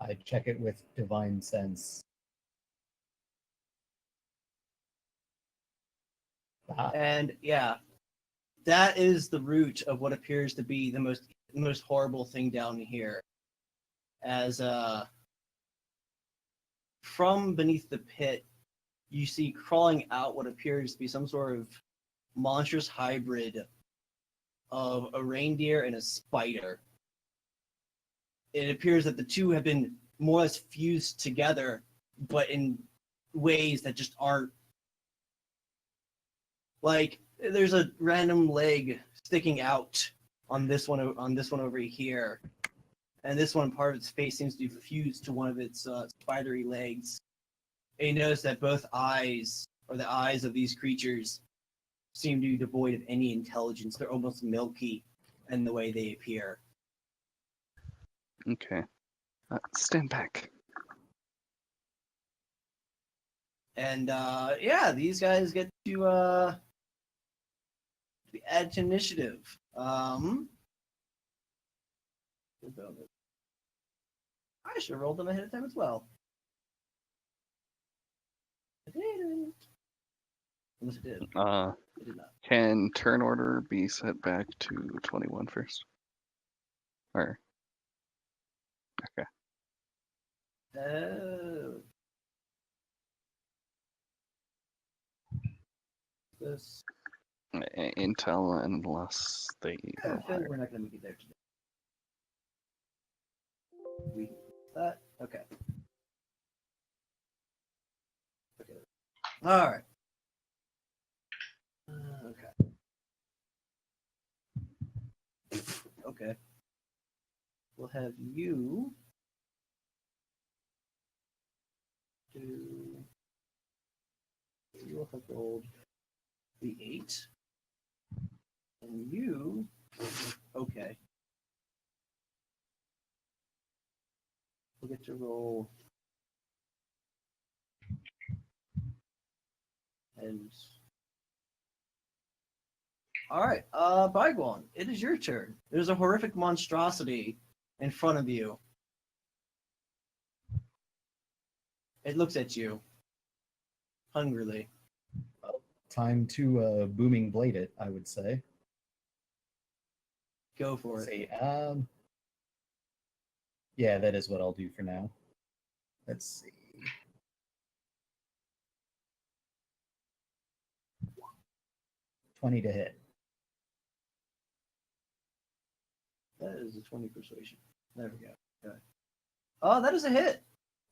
I check it with divine sense. And yeah, that is the root of what appears to be the most horrible thing down here. As from beneath the pit, you see crawling out what appears to be some sort of monstrous hybrid of a reindeer and a spider. It appears that the two have been more or less fused together, but in ways that just aren't. Like, there's a random leg sticking out on this one over here, and this one, part of its face seems to be fused to one of its spidery legs. And you notice that both eyes, or the eyes of these creatures, seem to be devoid of any intelligence. They're almost milky in the way they appear. Okay. Stand back. And yeah, these guys get to add to initiative. I should have rolled them ahead of time as well. I didn't. Unless it did. It did not. Can turn order be set back to 21 first? Or okay. This. Intel unless they I feel like we're not going to make it there today. We that okay. Okay. All right. Okay. Okay. We'll have you do. You'll have rolled the 8, and you. Okay. We'll get to roll. And all right, Bygone, it is your turn. There's a horrific monstrosity in front of you. It looks at you hungrily. Well, time to booming blade it, I would say. Go for it. Say, yeah, that is what I'll do for now. Let's see. $20 to hit. That is a 20 persuasion. There we go. Okay. Oh, that is a hit.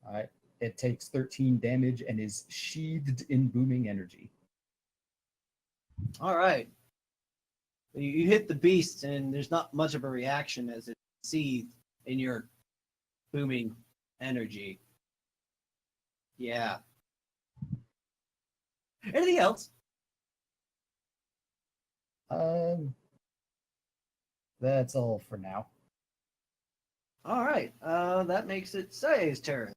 All right. It takes 13 damage and is sheathed in booming energy. All right. You hit the beast, and there's not much of a reaction as it seethed in your booming energy. Yeah. Anything else? That's all for now. All right. That makes it Say's turn.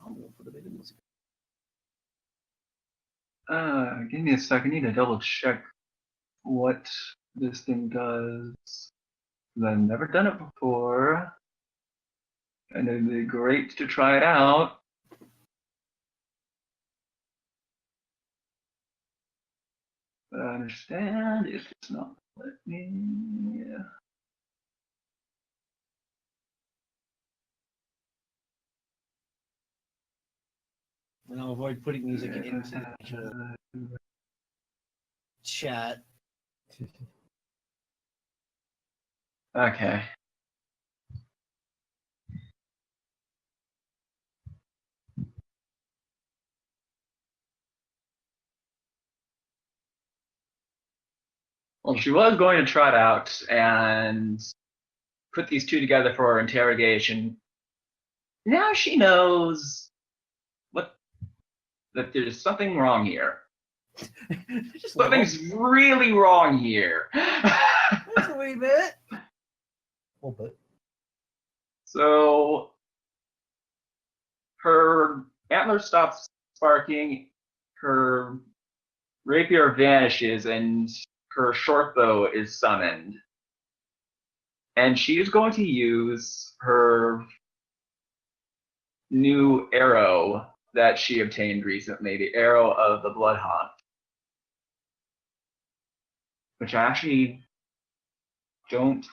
I'm going for the bit of music. Give me a sec. I need to double check what this thing does. I've never done it before. And it'd be great to try it out. But I understand if it's not let me. Yeah. And I'll avoid putting music into the actual chat. Okay. Well, she was going to try it out and put these two together for her interrogation. Now she knows that there's something wrong here. Something's really wrong here. Just a wee bit. A little bit. So her antler stops sparking, her rapier vanishes, and her short bow is summoned. and she is going to use her new arrow that she obtained recently, the Arrow of the Bloodhawk, which I actually don't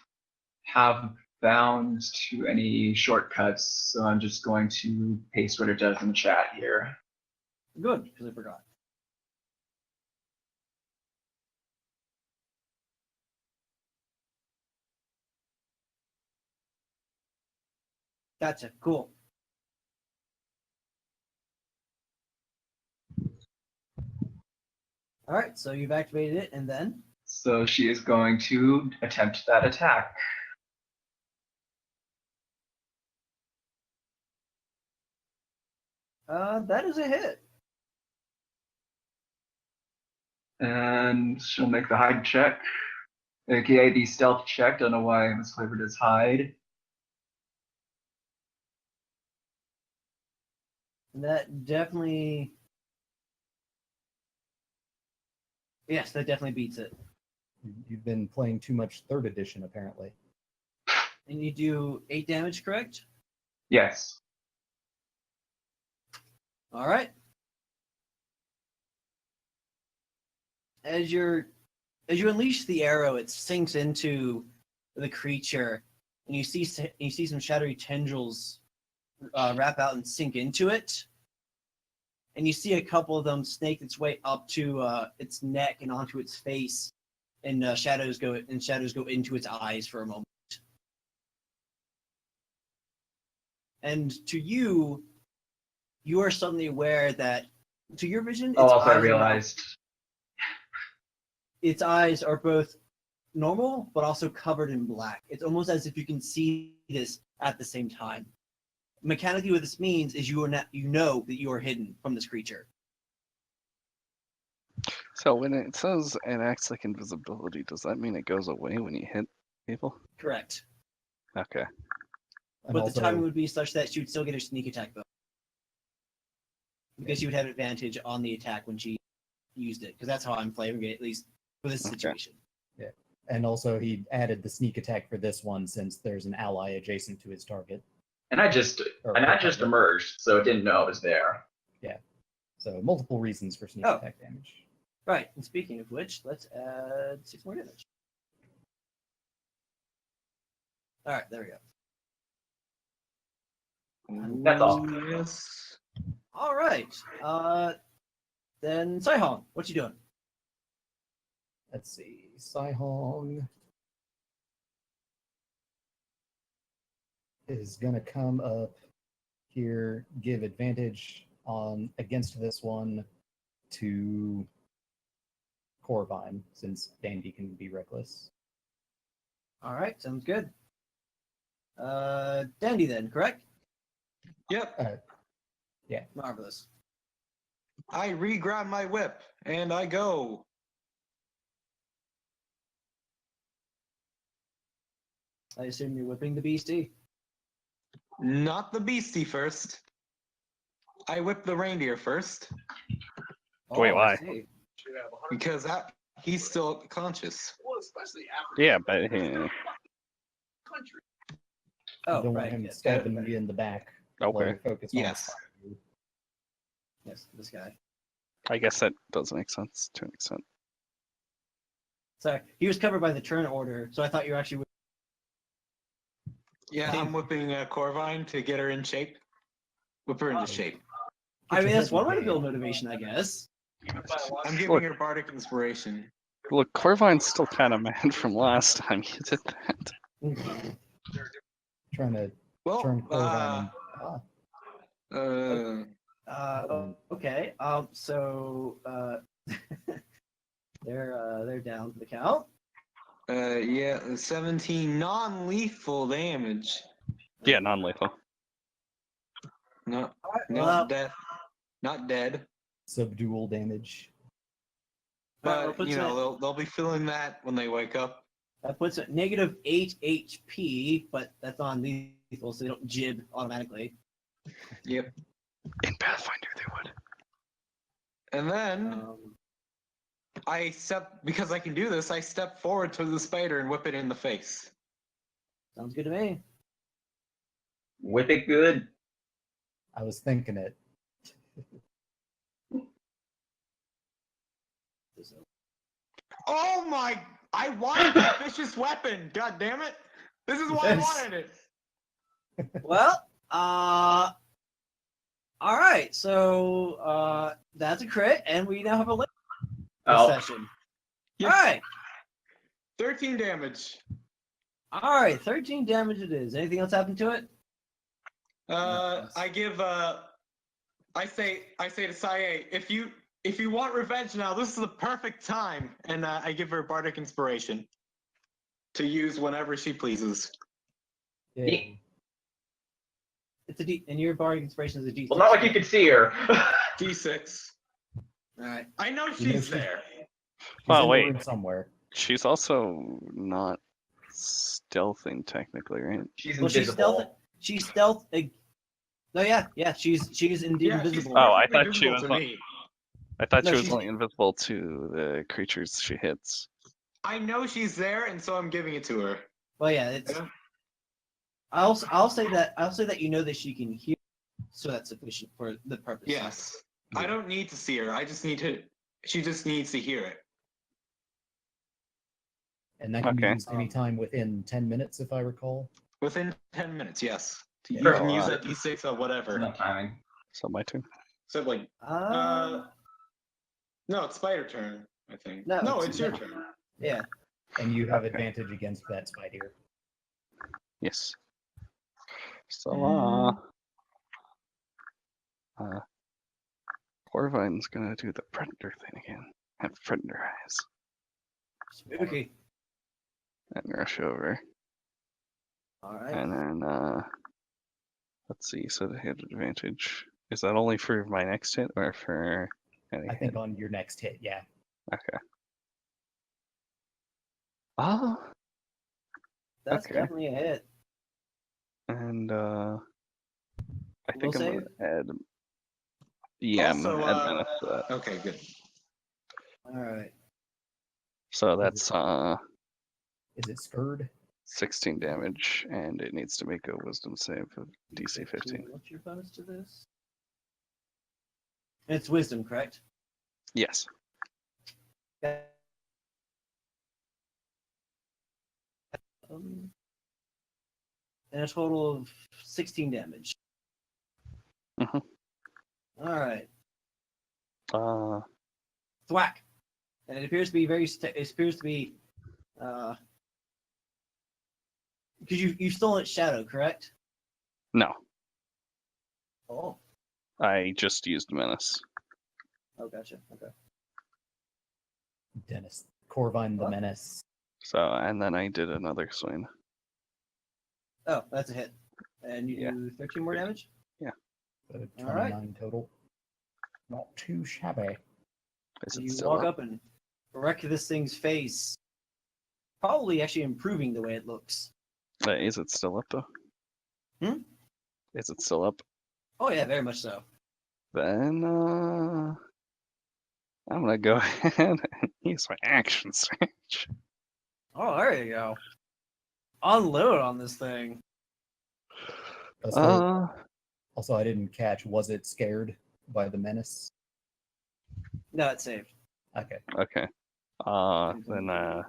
have bound to any shortcuts, so I'm just going to paste what it does in the chat here. Good, because I forgot. Gotcha. Cool. All right, so you've activated it, and then? So she is going to attempt that attack. That is a hit. And she'll make the hide check, aka the stealth check. Don't know why it was flavored as hide. And that definitely... Yes, that definitely beats it. You've been playing too much 3rd edition, apparently. And you do 8 damage, correct? Yes. All right. As you unleash the arrow, it sinks into the creature, and you see some shadowy tendrils wrap out and sink into it. And you see a couple of them snake its way up to its neck and onto its face, and shadows go into its eyes for a moment. And to you, you are suddenly aware that, to your vision, its Also, I eyes realized. its eyes are both normal but also covered in black. It's almost as if you can see this at the same time. Mechanically, what this means is you know that you are hidden from this creature. So when it says it acts like invisibility, does that mean it goes away when you hit people? Correct. Okay. And But also, the timing would be such that she would still get her sneak attack though. Because she would have advantage on the attack when she used it. Because that's how I'm flavoring it, at least for this Okay. situation. and also he added the sneak attack for this one since there's an ally adjacent to his target. And I just emerged, so it didn't know I was there. So multiple reasons for sneak Oh. attack damage. Right, and speaking of which, let's add 6 more damage. Alright, there we go. That's all. Yes. Alright. Then Saihong, what you doing? Let's see. Saihong is gonna come up here, give advantage on against this one to Corvine, since Dandy can be reckless. Alright, sounds good. Dandy then, correct? Yep. Marvelous. I re-grab my whip and I go. I assume you're whipping the beastie. Not the beastie first. I whip the reindeer first Wait, I why? see. because he's still conscious. Yeah, but Oh, You don't right. want him Yes, stabbing you in the back. while okay. you're focused on the Yes. fire. yes, this guy. I guess that does make sense to an extent. Sorry, he was covered by the turn order, so I thought you were actually. Yeah, I'm whipping Corvine to get her in shape. Whip her into shape. I mean, that's one way to build motivation, I guess. I'm giving her bardic inspiration. Look, Corvine's still kind of mad from last time he did that. Trying to Well, turn Corvine. Okay. So they're down for the count. yeah, 17 non-lethal damage. Yeah, non-lethal. No, Well, not death. Not dead. Subdual damage. But you know, they'll be feeling that when they wake up. that puts it -8 HP, but that's on lethal, so they don't jib automatically. Yep. In Pathfinder, they would. And then because I can do this, I step forward to the spider and whip it in the face. Sounds good to me. Whip it good. I was thinking it. Oh my! I wanted that vicious weapon. God damn it! This is why I Yes. wanted it. Well, all right. So that's a crit, and we now have a late Oh, session. Yes. All right. 13 damage. All right. 13 damage it is. Anything else happen to it? I give. I say to Sae, if you want revenge now, this is the perfect time. And I give her bardic inspiration to use whenever she pleases. Yay. It's a D, and your bardic inspiration is a D6. well, not like you could see her. D6. All right. I know You know she's she- there. She's Oh, in wait. the room somewhere. She's also not stealthing technically, right? She's Well, she's invisible. stealth. She's stealth. No, yeah. She's indeed Yeah, she's invisible. Oh, I perfectly thought she visible was to me. I thought No, she was she's- only invisible to the creatures she hits. I know she's there, and so I'm giving it to her. Well, yeah. It's. Yeah. I'll say that you know that she can hear, so that's sufficient for the purpose. Yes. I don't need to see her. I just need to. She just needs to hear it. And that can be Okay. used anytime within 10 minutes, if I recall. Within 10 minutes, yes. You Sure. can use that D6 or whatever. No timing. So my turn. So like, no, it's spider turn, I think. No, No, it's- it's your no. turn. Yeah. And you have Okay. advantage against that spider. Yes. So Corvine's gonna do the predator thing again. Have predator eyes. Spooky. And rush over. All right. And then let's see, so they had advantage. Is that only for my next hit or for any I hit? think on your next hit, yeah. Okay. Ah, That's okay. definitely a hit. and I think Will I'm gonna add. Yeah, I'm Also, gonna add menace to that. Okay, good. All right. So that's Is it scared? 16 damage, and it needs to make a wisdom save of DC 15. What's your bonus to this? It's wisdom, correct? Yes. And a total of 16 damage. Mhm. All right. Thwack. And it appears to be it appears to be because you've stolen its shadow, correct? No, Oh. I just used menace. Oh, gotcha. Okay. Dennis. Corvine the What? Menace. So, and then I did another swing. Oh, that's a hit. And you Yeah. do 13 more damage? So All right. 29 total. Not too shabby. Is So it you still walk up? up and wreck this thing's face. Probably actually improving the way it looks. Is it still up though? Hmm? Is it still up? Oh yeah, very much so. Then I'm gonna go ahead and use my action surge. Oh, there you go. Unload on this thing. Also, I didn't catch. Was it scared by the menace? No, it's saved. Okay. Okay. Then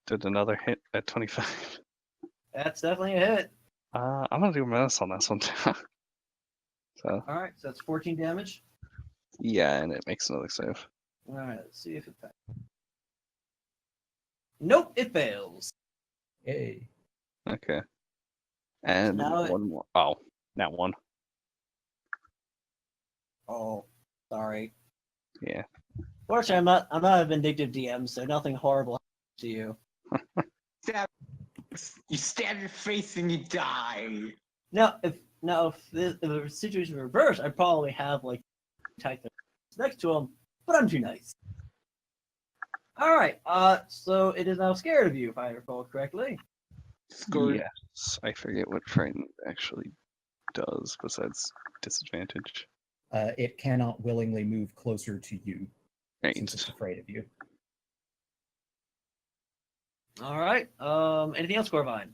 did another hit at 25. That's definitely a hit. I'm gonna do menace on this one too. So All right, so that's 14 damage. yeah, and it makes another save. All right, let's see if it fails. Nope, it fails. Yay. Okay. And now it- one more. Oh, now one. Oh, sorry. Yeah. Fortunately, I'm not a vindictive DM, so nothing horrible happens to you. You stab your face and you die. Now, if the situation were reversed, I'd probably have like type next to him, but I'm too nice. All right, so it is now scared of you, if I recall correctly. Scored. Yes. I forget what frightened actually does besides disadvantage. It cannot willingly move closer to you since it's Right. afraid of you. All right. Anything else, Corvine?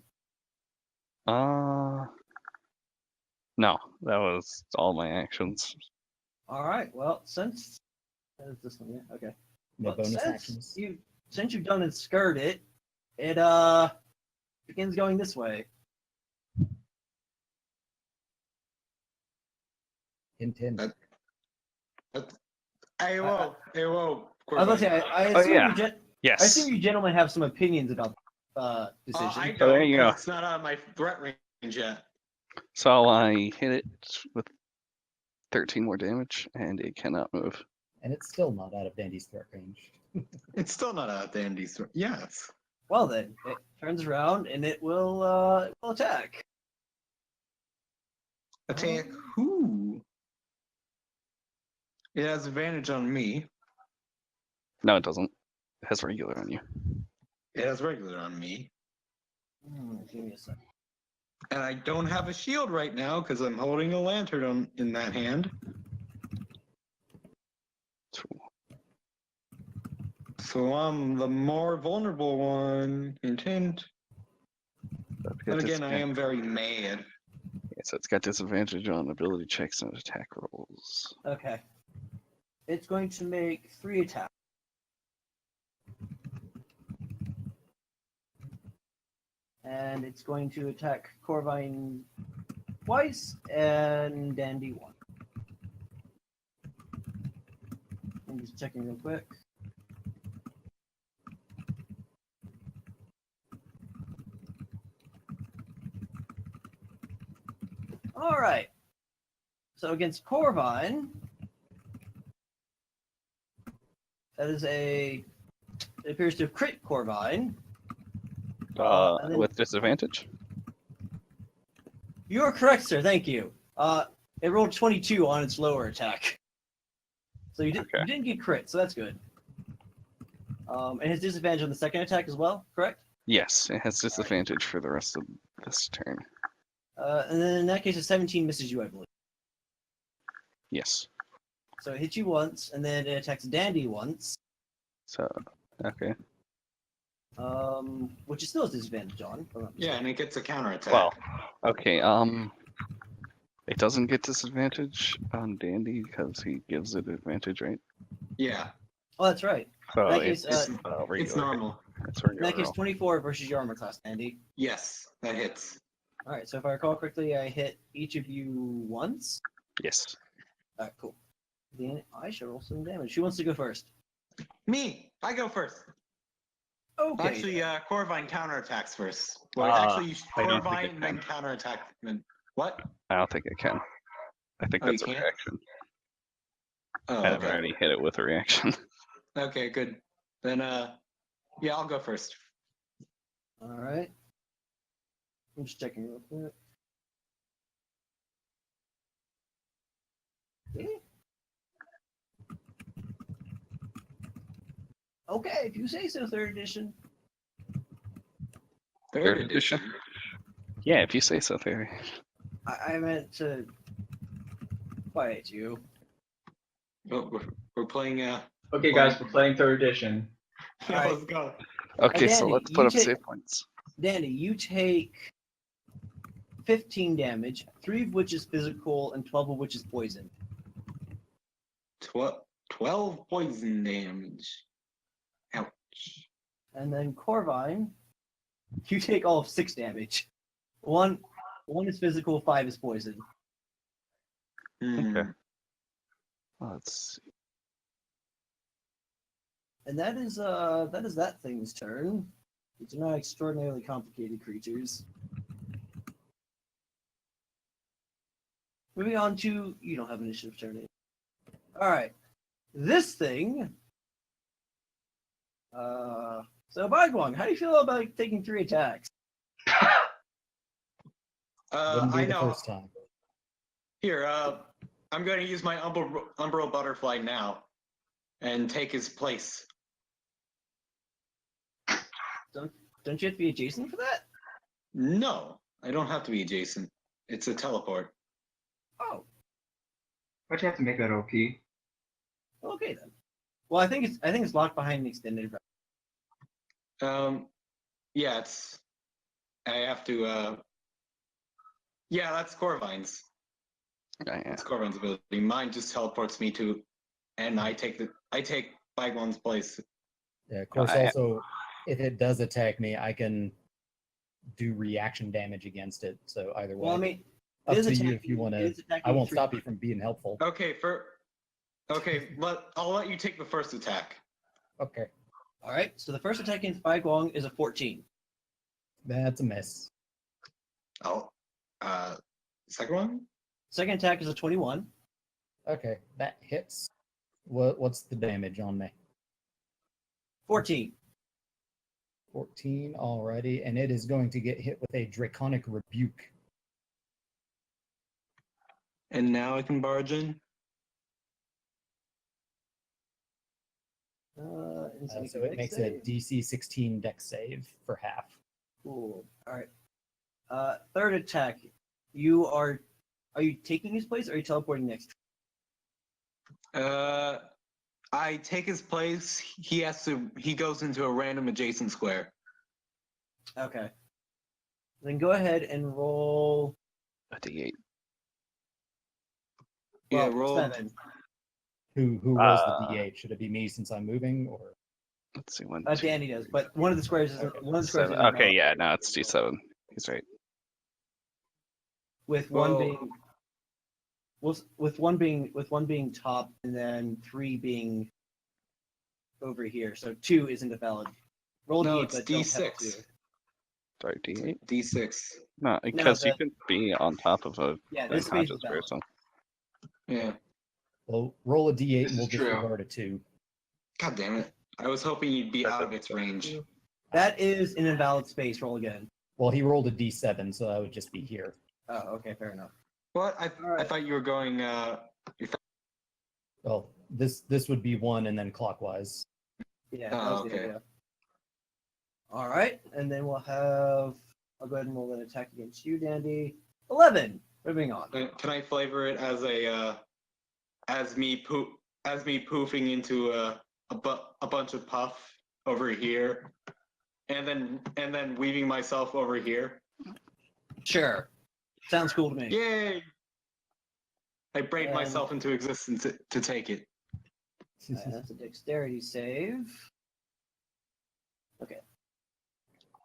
No, that was all my actions. All right. Well, since that is this one, yeah. Okay. No Well, bonus since actions. since you've done and skirt it, it begins going this way. Hint, hint. Hey, whoa. Hey, whoa. I was gonna say, I Oh, assume yeah. you I Yes. assume you gentlemen have some opinions about decision. I Oh, there don't, you 'cause go. it's not out of my threat range yet. So I hit it with 13 more damage, and it cannot move. And it's still not out of Dandy's threat range. It's still not out of Dandy's threat. Yes. Well then, it turns around and it will attack. Attack who? It has advantage on me. No, it doesn't. It has regular on you. It has regular on me. Give me a second. And I don't have a shield right now because I'm holding a lantern in that hand. So I'm the more vulnerable one. Hint. But again, I am very mad. Yeah, so it's got disadvantage on ability checks and attack rolls. Okay. It's going to make 3 attacks. And it's going to attack Corvine twice and Dandy 1. I'm just checking real quick. All right. So against Corvine, that is it appears to have crit Corvine. And then- With disadvantage? You are correct, sir. Thank you. It rolled 22 on its lower attack. So you didn't get crit, so that's good. And his disadvantage on the second attack as well, correct? Yes, it has disadvantage for the rest of this turn. And then in that case, a 17 misses you, I believe. Yes. So it hits you once, and then it attacks Dandy once, So, okay. which is still a disadvantage on. if I'm not Yeah, and it gets a counterattack. Well, okay, it doesn't get disadvantage on Dandy because he gives it advantage, right? Yeah, Oh, that's right. So that case, it's it's regular. normal. It's In regular. that case, roll. 24 versus your armor class, Dandy. Yes, that hits. All right, so if I recall correctly, I hit each of you once. Yes. All right, cool. Then I should roll some damage. Who wants to go first? Me, I go first. Okay. Actually, Corvine counterattacks first. Well, Ah, actually, I don't think Corvine it and then can. counterattack. What? I don't think I can. I think Oh, you that's a can't? reaction. Oh, And I've okay. already hit it with a reaction. Okay, good. Then, yeah, I'll go first. All right. I'm just checking real quick. Okay, if you say so, third edition. Third edition. Yeah, if you say so, Theory. I meant to quiet you. Oh, we're playing. Okay, guys, we're playing third edition. Yeah, Alright. let's go. Okay, so Danny, let's you put up take- save points. Danny, you take 15 damage, 3 of which is physical and 12 of which is poison. 12 poison damage. Ouch. And then Corvine, you take all of 6 damage. One is physical, 5 is poison. Okay. Let's see. And that is that thing's turn. These are not extraordinarily complicated creatures. Moving on to you don't have initiative turn. Alright. This thing. So Bagwang, how do you feel about taking 3 attacks? Wouldn't be I the know. first time. Here, I'm going to use my Umbral Butterfly now and take his place. Don't you have to be adjacent for that? No, I don't have to be adjacent. It's a teleport. Oh, Why'd you have to make that OP? okay then. Well, I think it's locked behind an extended. Yeah, I have to Yeah, that's Corvine's. Yeah. That's Corvine's ability. Mine just teleports me to, and I take Bagwan's place. Yeah, of course, I- also, if it does attack me, I can do reaction damage against it. So either way, Well, I mean, up it is to you if attacking you want it to. is attacking I won't three stop you times. from being helpful. Okay, I'll let you take the first attack. Okay, All right. So the first attack against Baiguang is a 14. that's a miss. Oh, second one. Second attack is a 21. Okay, that hits. What's the damage on me? 14. 14 already, and it is going to get hit with a draconic rebuke. And now I can barge in. So it makes a DC 16 dex save for half. Cool. All right. Third attack. Are you taking his place or are you teleporting next? I take his place. He goes into a random adjacent square. Okay. Then go ahead and roll. A D8. Yeah, Well, roll. 7. Who rolls the Uh, D8? Should it be me since I'm moving, or Let's see, one, two, Danny does, but one of the squares isn't. Okay. One of the squares seven. isn't Okay, yeah, no, it's D7. He's right. with one Whoa. being. With one being top, and then 3 being over here. So 2 isn't a valid. Roll No, D8, it's but don't have D6. 2. Sorry, D8? D6. No, because you the- can be on top of a Yeah, this space unconscious is valid. person. Yeah. well, roll a D8 This and we'll is true. disregard a 2. God damn it! I was hoping you'd be out of its range. That is an invalid space. Roll again. Well, he rolled a D7, so that would just be here. Oh, okay, fair enough. What? I Alright. thought you were going. Well, this would be 1 and then clockwise. Yeah, Oh, that was the okay. idea. All right, and then we'll have. I'll go ahead and roll an attack against you, Dandy. 11. Moving on. Can I flavor it as as me poofing into a bunch of puff over here, and then weaving myself over here? Sure. Sounds cool to me. Yay! I braid And- myself into existence to take it. That's a dexterity save. Okay.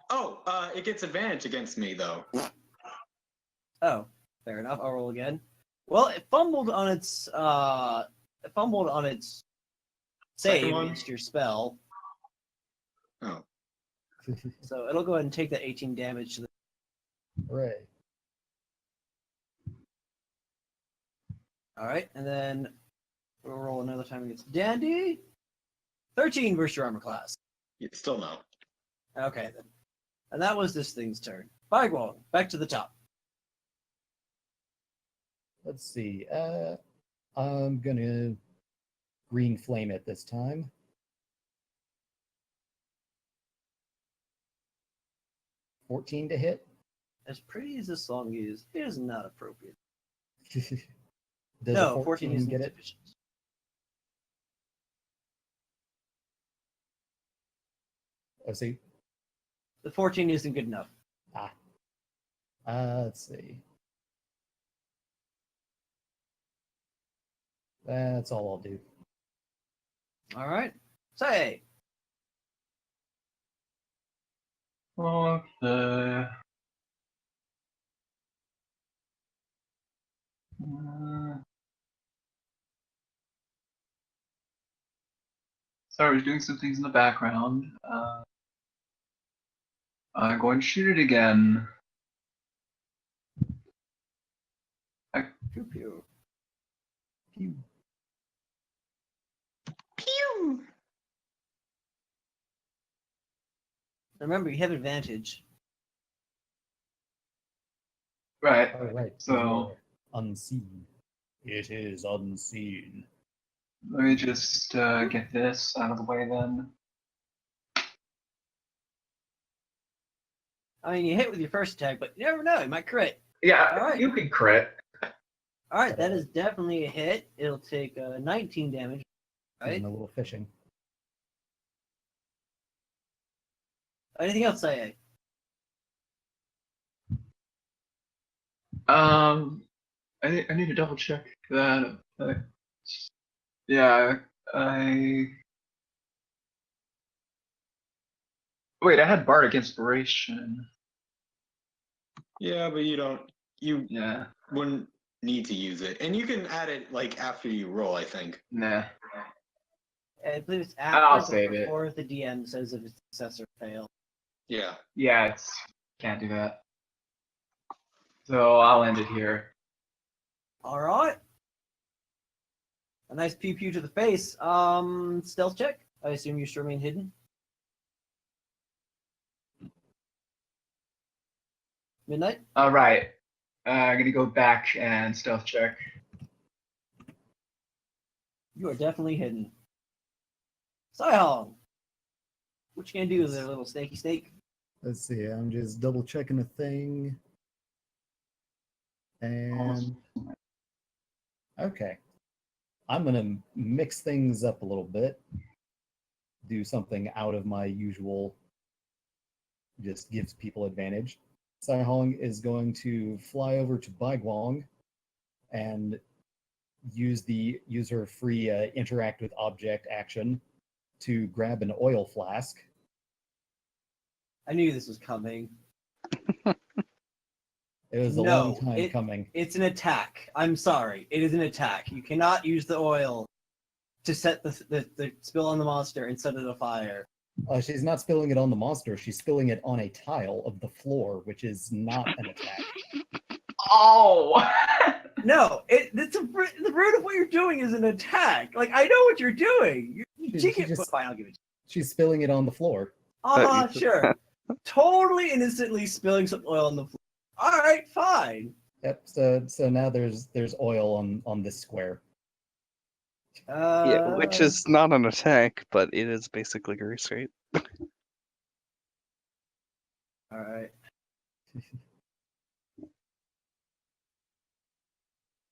Oh, it gets advantage against me though. Oh, fair enough. I'll roll again. Well, it fumbled on its save Second one? against your spell, Oh, so it'll go ahead and take that 18 damage to the. Hooray. All right, and then we'll roll another time against Dandy. 13 versus your armor class. still no. Okay then. And that was this thing's turn. Baiguang, back to the top. Let's see. I'm gonna green flame it this time. $14 to hit. As pretty as this song is, it is not appropriate. Does No, a 14 is get it? insufficient. Oh, see. The 14 isn't good enough. Let's see. That's all I'll do. All right. Say. Okay. Sorry, I was doing some things in the background. I'm going to shoot it again. Pew pew. Pew. Pew! Remember, you have advantage. Right. All right. So- you're unseen. It is unseen. Let me just get this out of the way then. I mean, you hit with your first attack, but you never know. You might crit. Yeah, Alright. you can crit. All right, that is definitely a hit. It'll take 19 damage. Right. And a little fishing. Anything else, Saya? I need to double check that. Yeah, I wait. I had bardic inspiration. Yeah, but you Yeah, wouldn't need to use it. And you can add it like after you roll, I think. nah. I believe it's I'll after, save but it. before the DM says if it's success or fail. Yeah. Yeah, can't do that. So I'll end it here. All right. A nice pew pew to the face. Stealth check. I assume you should remain hidden. Midnight. All right. I'm gonna go back and stealth check. You are definitely hidden. Sihong. What you gonna do there, little snaky snake? Let's see. I'm just double checking a thing. And okay. I'm gonna mix things up a little bit. Do something out of my usual. Just gives people advantage. Sai Hong is going to fly over to Bai Guang and use her free interact with object action to grab an oil flask. I knew this was coming. It was a No, long time coming. It's an attack. I'm sorry. It is an attack. You cannot use the oil to set the spill on the monster and set it afire. She's not spilling it on the monster. She's spilling it on a tile of the floor, which is not an attack. Oh! No, the root of what you're doing is an attack. Like, I know what you're doing. Fine, I'll give it to you. She's spilling it on the floor. Sure. Totally innocently spilling some oil on the floor. All right, fine. Yep. So now there's oil on this square. Yeah, which is not an attack, but it is basically a restraint. All right.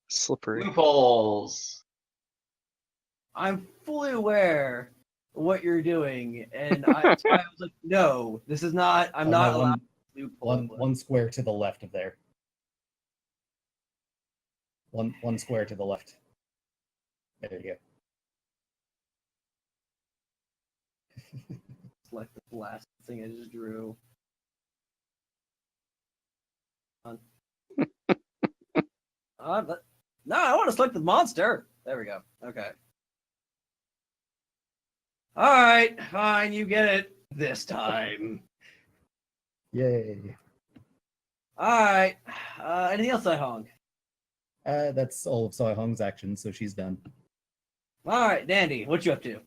Slippery. Loopholes. I'm fully aware of what you're doing, and that's why I was like, no, this is not. I'm not allowed to loophole. One square to the left of there. One square to the left. There you go. Select the last thing I just drew. No, I want to select the monster. There we go. Okay. All right, fine. You get it this time. Yay. All right. Anything else, I Hong? That's all of Sai Hong's actions, so she's done. All right, Dandy, what you up to?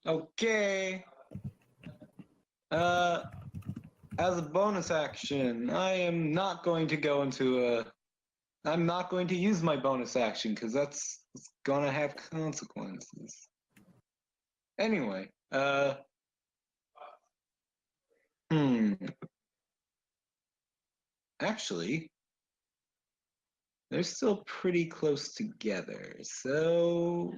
Okay. As a bonus action, I am not going to go into I'm not going to use my bonus action because that's gonna have consequences. Anyway, actually, they're still pretty close together, so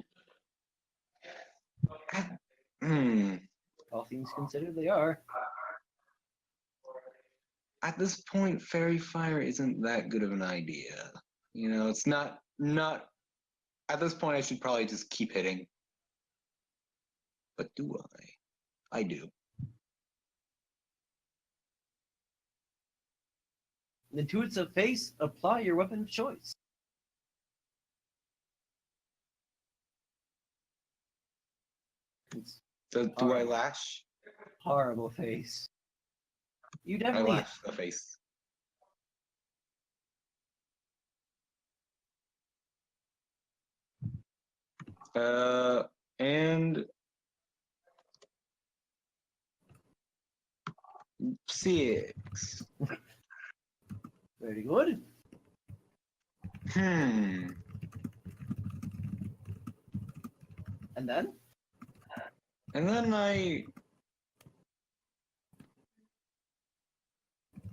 All things considered, they are. At this point, fairy fire isn't that good of an idea. You know, it's not at this point I should probably just keep hitting. But do I? I do. Then to its face, apply your weapon of choice. It's So do I lash? horrible face. You I definitely. lash the face. And 6. Very good. And And then? then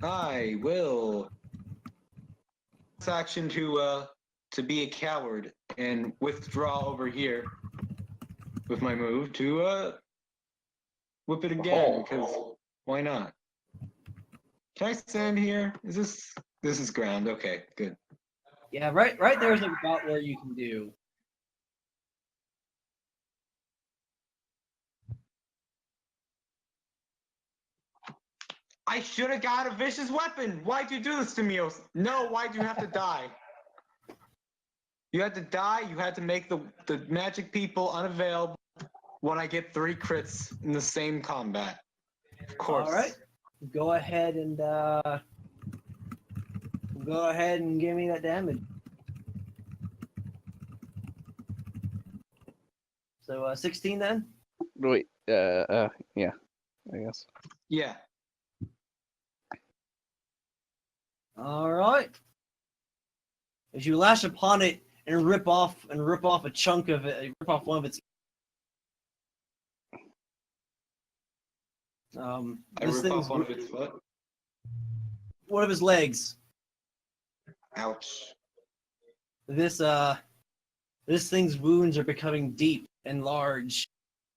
I will action to be a coward and withdraw over here with my move to whip it again because why not? Can I stand here? Is this This is ground. Okay, good. Yeah, right there is about where you can do. I should have got a vicious weapon. Why'd you do this to me? No, why'd you have to die? You had to die. You had to make the magic people unavailable when I get 3 crits in the same combat. Of course. All right, go ahead and give me that damage. So 16 then. Wait, yeah, I guess. Yeah. All right. As you lash upon it and rip off a chunk of it, rip off one of its. I This rip thing's off one of its what? one of his legs. Ouch. This thing's wounds are becoming deep and large,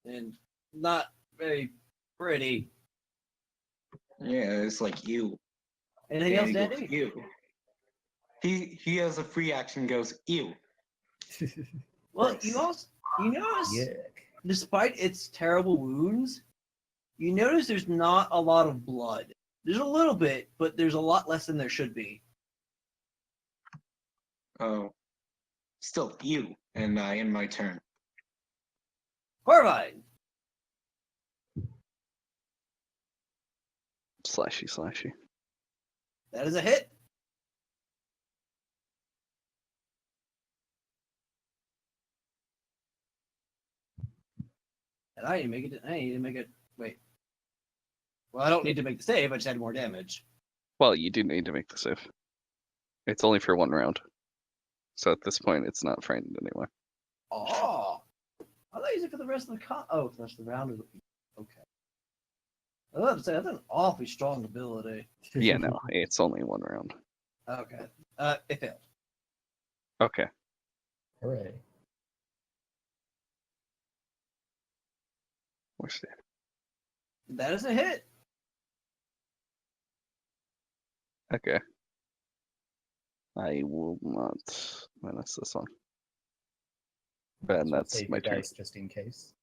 and not very pretty. Yeah, it's like you. Anything else, And he goes, Dandy? ew. He has a free action. Goes ew. Well, you notice, Yuck. despite its terrible wounds, you notice there's not a lot of blood. There's a little bit, but there's a lot less than there should be. Oh, still ew. And in my turn. Corvine. Slashy. That is a hit. And I need to make it. Wait. Well, I don't need to make the save. I just had more damage. Well, you do need to make the save. It's only for 1 round. So at this point, it's not frightened anymore. Oh, I thought you said for the rest of the Oh, for the rest of the round. Okay. I was about to say that's an awfully strong ability. Yeah, no, it's only 1 round. Okay. It failed. Okay. Hooray. Where's the... That is a hit. Okay. I will not menace this one. And So that's save my your turn. dice just in case.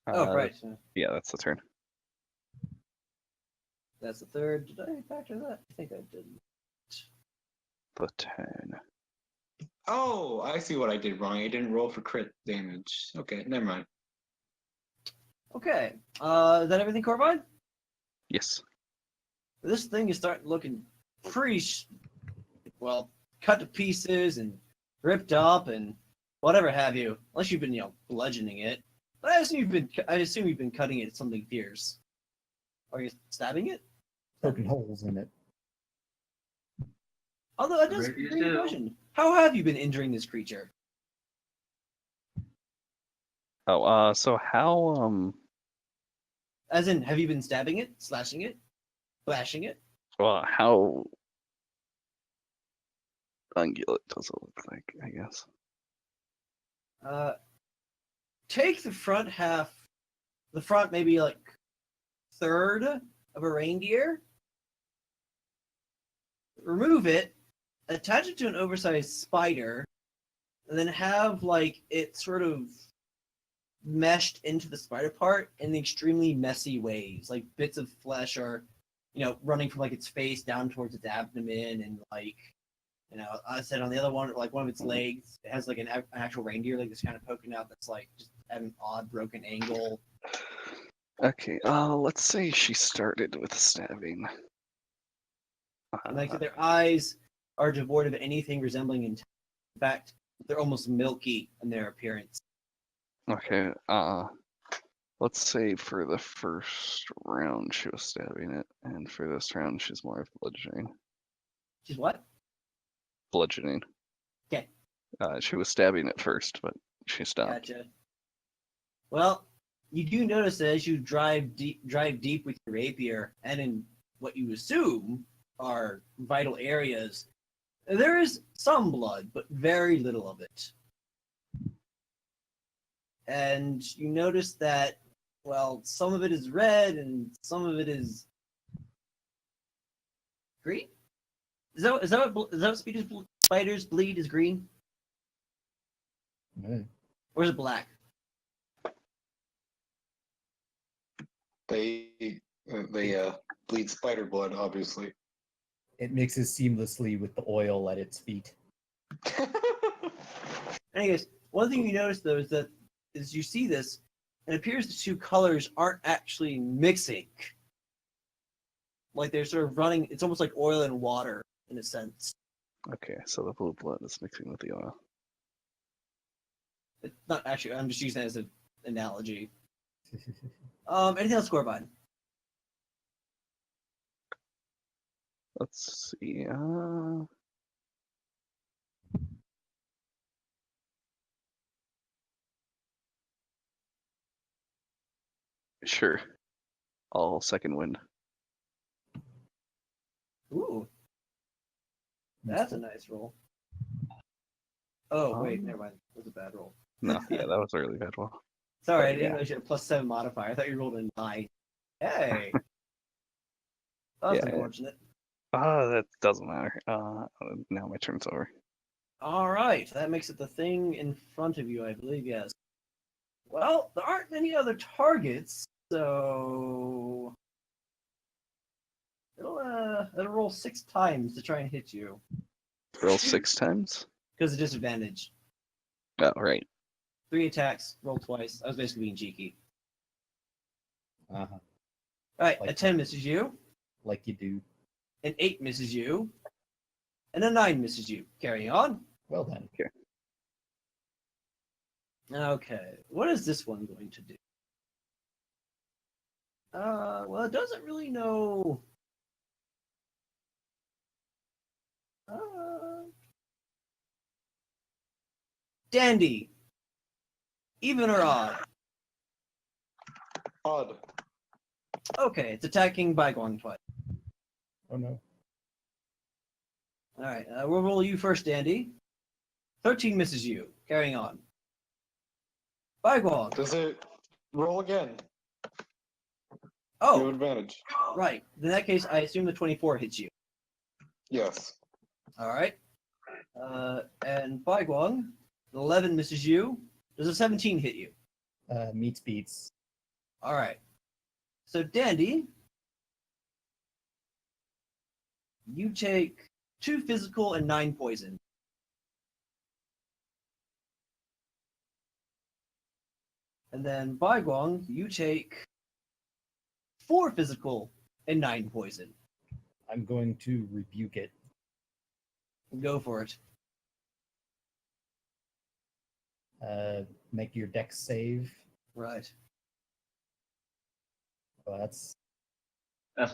Oh, right. Yeah, that's the turn. That's the third. Did I factor that? I think I did. The turn. Oh, I see what I did wrong. I didn't roll for crit damage. Okay, never mind. Okay. Is that everything, Corvine? Yes. This thing is starting looking pretty, well, cut to pieces and ripped up and whatever have you. Unless you've been, bludgeoning it. But I assume you've been cutting it something fierce. Are you stabbing it? Poking holes in it. Although that does Right, you bring a do. question. How have you been injuring this creature? Oh, so how, As in, have you been stabbing it, slashing it, flashing it? well, how ungulate does it look like, I guess? Take the front half, the front maybe like third of a reindeer, remove it, attach it to an oversized spider, and then have like it sort of meshed into the spider part in extremely messy ways. Like bits of flesh are, running from like its face down towards its abdomen, and like, I said on the other one, like one of its legs, it has like an actual reindeer leg that's kind of poking out. That's like just at an odd broken angle. Okay, let's say she started with stabbing. And like their eyes are devoid of anything resembling intelligence. In fact, they're almost milky in their appearance. Okay, let's say for the first round she was stabbing it, and for this round she's more of bludgeoning. She's what? Bludgeoning. Okay. She was stabbing it first, but she stopped. Gotcha. Well, you do notice that as you drive deep with your rapier, and in what you assume are vital areas, there is some blood, but very little of it. And you notice that, well, some of it is red and some of it is Green? Is that what spiders bleed is green? Eh, Or is it black? They bleed spider blood, obviously. It mixes seamlessly with the oil at its feet. Anyways, one thing you notice though is that as you see this, it appears the two colors aren't actually mixing. Like they're sort of running. It's almost like oil and water in a sense. Okay, so the blue blood is mixing with the oil. It's not actually. I'm just using it as an analogy. Anything else, Scorbine? Let's see. Sure. All second wind. Ooh, that's a nice roll. Oh wait, never mind. That was a bad roll. No, yeah, that was a really bad one. Sorry, I But, didn't yeah. realize you had a +7 modifier. I thought you rolled a 9. Hey, that's Yeah, unfortunate. That doesn't matter. Now my turn's over. All right, that makes it the thing in front of you, I believe. Yes. Well, there aren't many other targets, so it'll roll 6 times to try and hit you Roll 6 times? because of disadvantage. Oh, right. 3 attacks, roll twice. I was basically being cheeky. Uh-huh. All right, Like a 10 misses you, Like you do. an 8 misses you, and a 9 misses you. Carrying on. Well then. Okay, what is this one going to do? Well, it doesn't really know. Dandy. Even or odd? Odd. Okay, it's attacking Bygone twice. Oh no. All right, we'll roll you first, Dandy. 13 misses you. Carrying on. Bygone. Does it roll again? No Oh, advantage. right. In that case, I assume the 24 hits you. Yes. All right. And Bygone, 11 misses you. Does a 17 hit you? Meets beats. All right. So, Dandy, you take 2 physical and 9 poison. And then Bygone, you take 4 physical and 9 poison. I'm going to rebuke it. Go for it. Make your dex save. Right. Oh, that's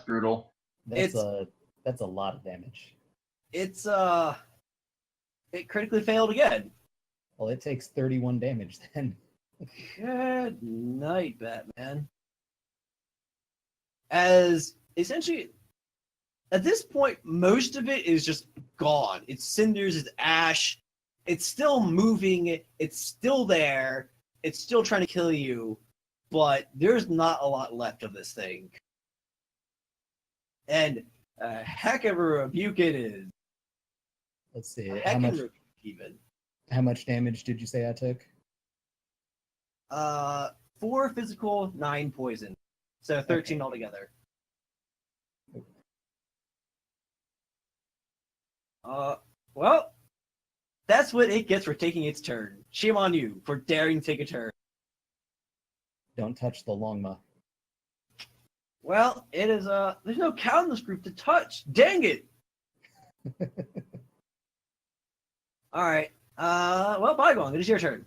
brutal. that's a lot of damage. It's it critically failed again. Well, it takes 31 damage then. Good night, Batman. As essentially at this point, most of it is just gone. It's cinders, it's ash, it's still moving, it's still there, it's still trying to kill you, but there's not a lot left of this thing. And a heck of a rebuke it is. Let's see. A heck of a rebuke even. How much damage did you say I took? 4 physical, 9 poison. So 13 altogether. Well, that's what it gets for taking its turn. Shame on you for daring to take a turn. Don't touch the longma. Well, it is there's no cow in this group to touch. Dang it! Alright. Well, Bygone, it is your turn.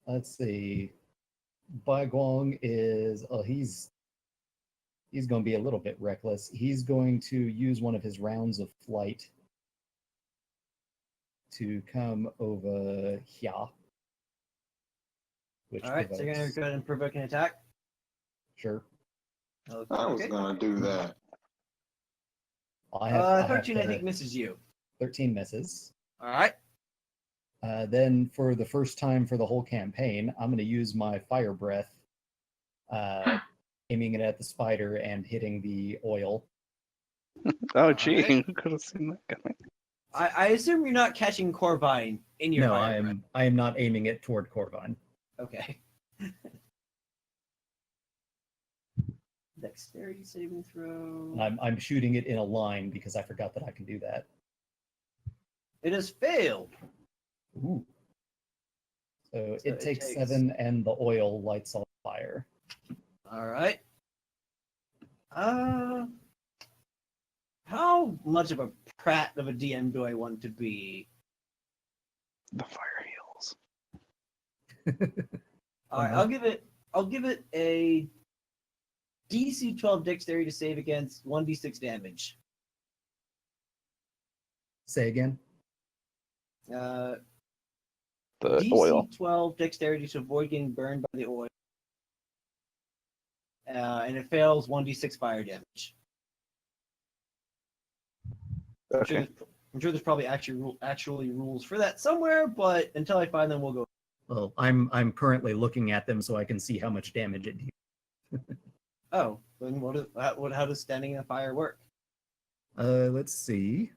Let's see. Baiguang is he's going to be a little bit reckless. He's going to use one of his rounds of flight to come over here. Which Alright, so you're gonna go ahead and provoke an attack. Sure. I was gonna do that. I have 13 I to- think misses you. 13 misses. Alright. Then for the first time for the whole campaign, I'm going to use my fire breath, aiming it at the spider and hitting the oil. Oh, gee, Alright. who could have seen that coming? I assume you're not catching Corvine in your No, fire breath. I am not aiming it toward Corvine. Okay. Dexterity saving throw. I'm shooting it in a line because I forgot that I can do that. It has failed. Ooh. So So it takes 7 and the oil lights on fire. All right. How much of a prat of a DM do I want to be? The fire heals. All right, I'll give it a DC 12 dexterity to save against 1d6 damage. Say again. Uh, The DC oil. 12 dexterity to avoid getting burned by the oil. And it fails 1d6 fire damage. Okay. I'm sure there's probably actually rules for that somewhere, but until I find them, we'll go. Well, I'm currently looking at them so I can see how much damage it deals. Oh, then how does standing in a fire work? Let's see.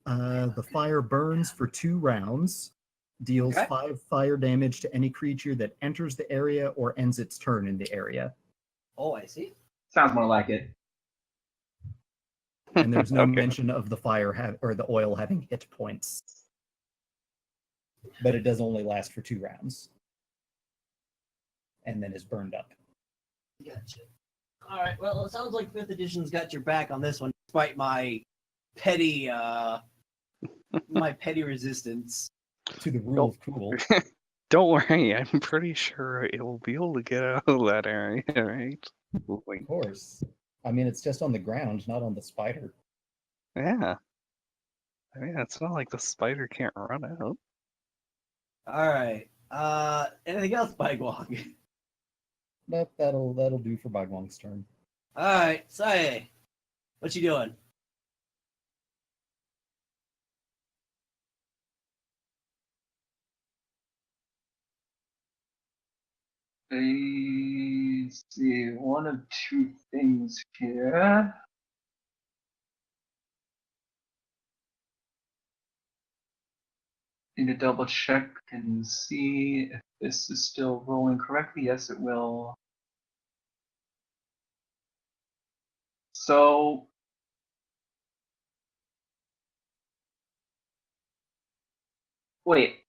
The fire burns for 2 rounds, deals Okay. 5 fire damage to any creature that enters the area or ends its turn in the area. Oh, I see. Sounds more like it. And there's no Okay. mention of the fire or the oil having hit points. But it does only last for 2 rounds. And then is burned up. Gotcha. All right. Well, it sounds like 5th edition's got your back on this one, despite my petty resistance. To the rule of cool. Don't worry, I'm pretty sure it will be able to get out of that area, right? Of course. I mean, it's just on the ground, not on the spider. Yeah. I mean, it's not like the spider can't run out. All right. Anything else, Baiguang? But that'll do for Bagwong's turn. All right, Sae, what you doing? Let's see, one of 2 things here. Need to double check and see if this is still rolling correctly. Yes, it will. So, wait,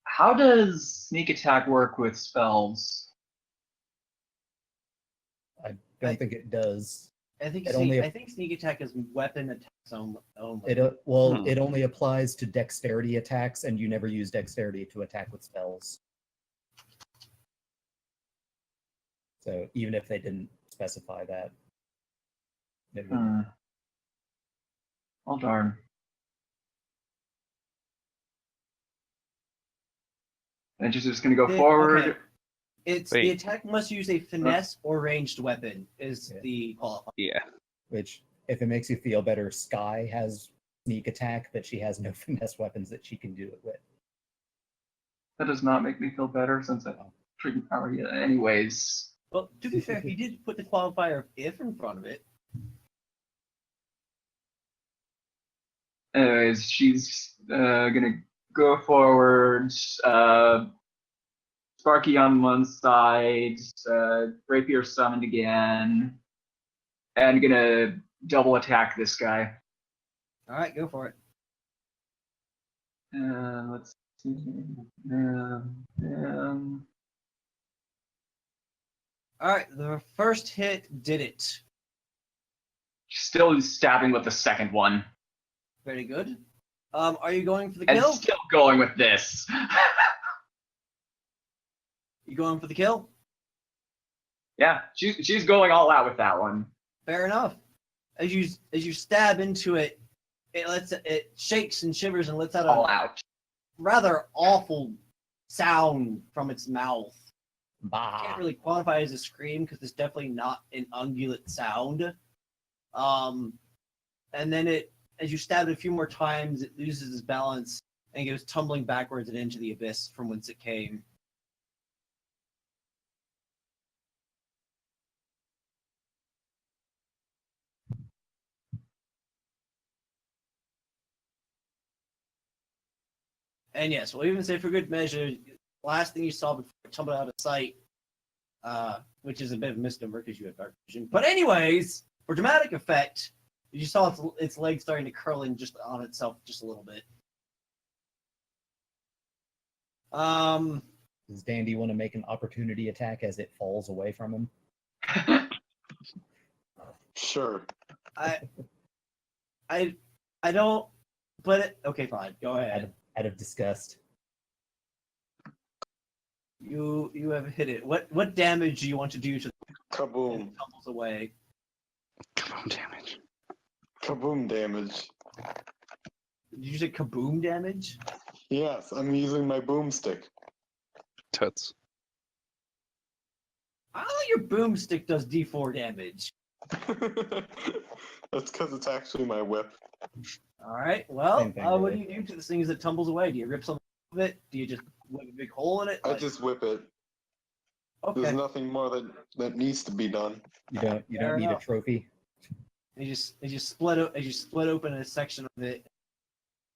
how does sneak attack work with spells? I don't think it does. I think It only- I think sneak attack is weapon attacks only. It only applies to dexterity attacks, and you never use dexterity to attack with spells. So even if they didn't specify that, it would. Oh darn. And just gonna go forward. Okay. It's Wait. the attack must use a finesse or ranged weapon is Yeah. the qualifier. Yeah. Which, if it makes you feel better, Sky has sneak attack, but she has no finesse weapons that she can do it with. That does not make me feel better since I treat power yet. Anyways. Well, to be fair, he did put the qualifier of if in front of it. Anyways, she's gonna go forward. Sparky on one side, Rapier summoned again, and gonna double attack this guy. All right, go for it. Let's see. All right, the first hit did it. Still stabbing with the second one. Very good. Are you going for the And kill? still going with this. You going for the kill? Yeah, she's going all out with that one. Fair enough. As you stab into it, it shakes and shivers and lets out All a out. rather awful sound from its mouth. I Bah. can't really quantify it as a scream because it's definitely not an ungulate sound. And then as you stab it a few more times, it loses its balance and goes tumbling backwards and into the abyss from whence it came. And yes, we'll even say for good measure, last thing you saw before it tumbled out of sight, which is a bit of a misnomer because you have dark vision. But anyways, for dramatic effect, you saw its legs starting to curl in just on itself just a little bit. Does Dandy want to make an opportunity attack as it falls away from him? Sure. I don't. But okay, fine. Go ahead. Out of disgust. You have hit it. What damage do you want to do to the Kaboom. it tumbles away? Kaboom damage. Kaboom damage. Did you say kaboom damage? Yes, I'm using my boomstick. Toots. I don't think your boomstick does D4 damage. That's because it's actually my whip. All right. Well, Same thing, what do really. you do to this thing as it tumbles away? Do you rip something off of it? Do you just whip a big hole in it? I just whip it. Okay. There's nothing more that needs to be done. You don't Fair need enough. a trophy. You just split open a section of it,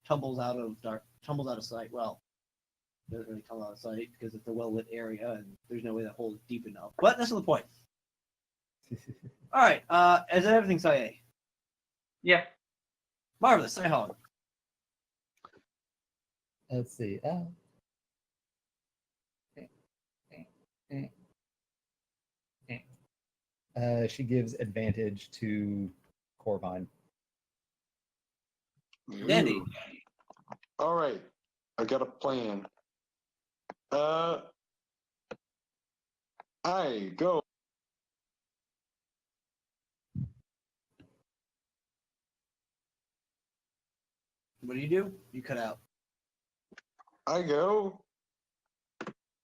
tumbles out of sight. Well, it doesn't really tumble out of sight because it's a well lit area and there's no way that hole is deep enough. But that's not the point. All right. Is that everything, Saye? Yeah. Marvelous. Saihong. Let's see. She gives advantage to Corbine. Dandy. All right, I got a plan. I go. What do? You cut out. I go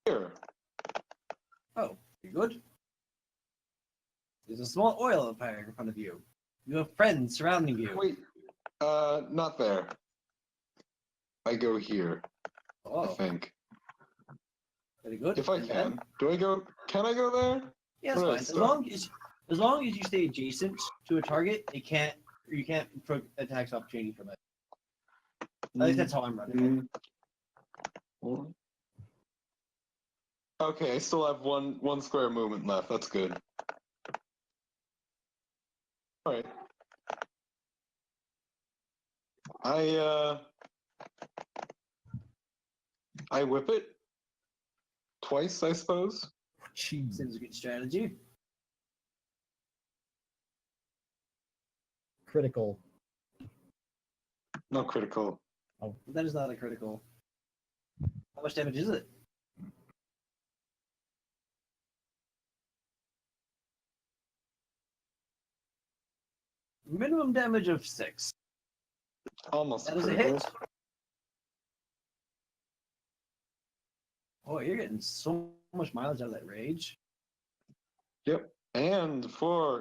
here. Oh, you good? There's a small oil empire in front of you. You have friends surrounding you. Wait, not there. I go here. I Oh, think. very good. If I And then? can. Do I go? Can I go there? Yeah, that's Where do I fine. start? As long as you stay adjacent to a target, you can't pro attacks opportunity from it. At least that's how I'm running it. Mm. Okay, I still have one square movement left. That's good. All right. I whip it twice, I suppose. Jeez. Seems a good strategy. Critical. Not critical. That is not a critical. How much damage is it? Minimum damage of 6. Almost That is a critical. hit. Oh, you're getting so much mileage out of that rage. Yep. And I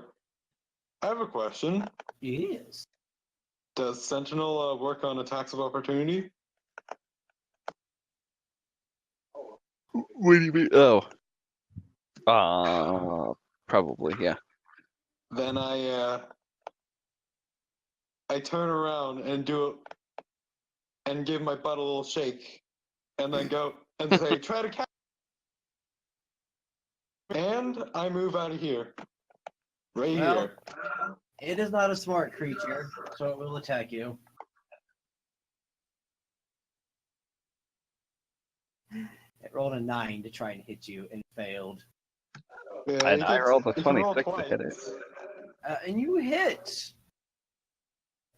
have a question. Yes. Does Sentinel work on attacks of opportunity? What do you mean? Oh. Probably, yeah. Then I turn around and do it and give my butt a little shake, and then go and say, "Try to catch." And I move out of here. Right Well, here. it is not a smart creature, so it will attack you. It rolled a 9 to try and hit you and failed. Yeah, And you I can- rolled a you can roll 26 to hit twice. it. And you hit!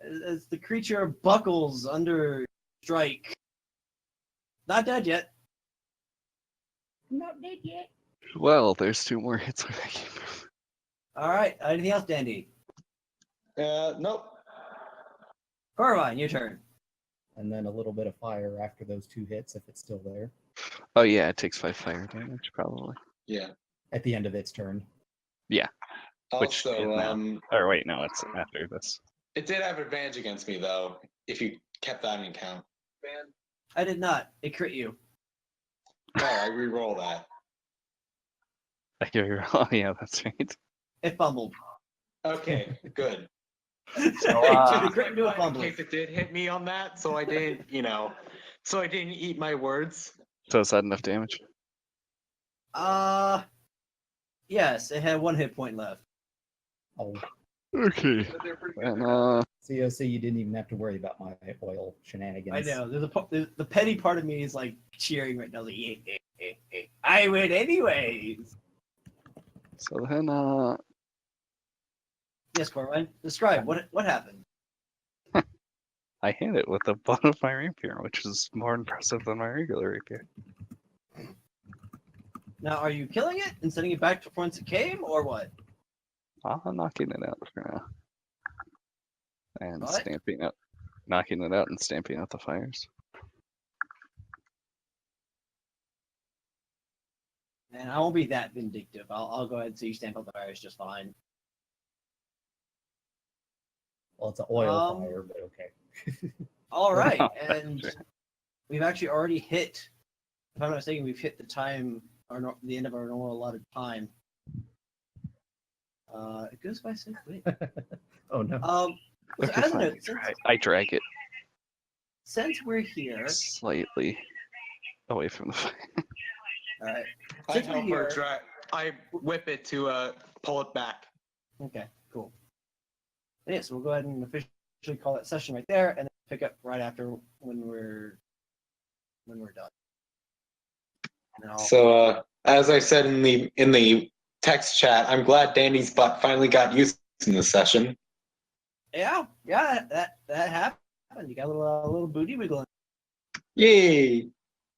As the creature buckles under strike. Not dead yet. Not dead yet. Well, there's 2 more hits where I can move. Alright, anything else, Dandy? Nope. Corvine, your turn. And then a little bit of fire after those 2 hits if it's still there. Oh yeah, it takes 5 fire damage, probably. Yeah. At the end of its turn. Which Also, is now. Or wait, no, it's after this. it did have advantage against me though, if you kept that in account. I did not. It crit you. Oh, I re-roll that. I give you. Oh yeah, that's right. It fumbled. Okay, good. So, It crit into a In fumble. case it did hit me on that, so I didn't, So I didn't eat my words. So is that enough damage? Yes, it had 1 hit point left. Oh, Okay. And COC, you didn't even have to worry about my oil shenanigans. I know. There's the petty part of me is like cheering right now. Like, I win anyways. so then Yes, Corwin. Describe what happened. I hit it with the butt of my rapier, which is more impressive than my regular rapier. Now, are you killing it and sending it back to whence it came, or what? I'm knocking it out for now. And What? stamping out, knocking it out and stamping out the fires. And I won't be that vindictive. I'll go ahead and say you stamp out the fires just fine. Well, it's an oil fire, but okay. All right, Oh, and sure. we've actually already hit. If I'm not mistaken, we've hit the time, the end of our normal allotted time. It goes by so quick. Oh no. So Okay, as a fine. note, I drag it since we're here, slightly away from the fire. all right. I Since we're help her here, drag. I whip it to pull it back. okay, cool. Yeah, so we'll go ahead and officially call that session right there, and then pick up right after when we're done. And I'll- So, as I said in the text chat, I'm glad Danny's butt finally got used in this session. yeah, that happened. You got a little booty wiggling. Yay!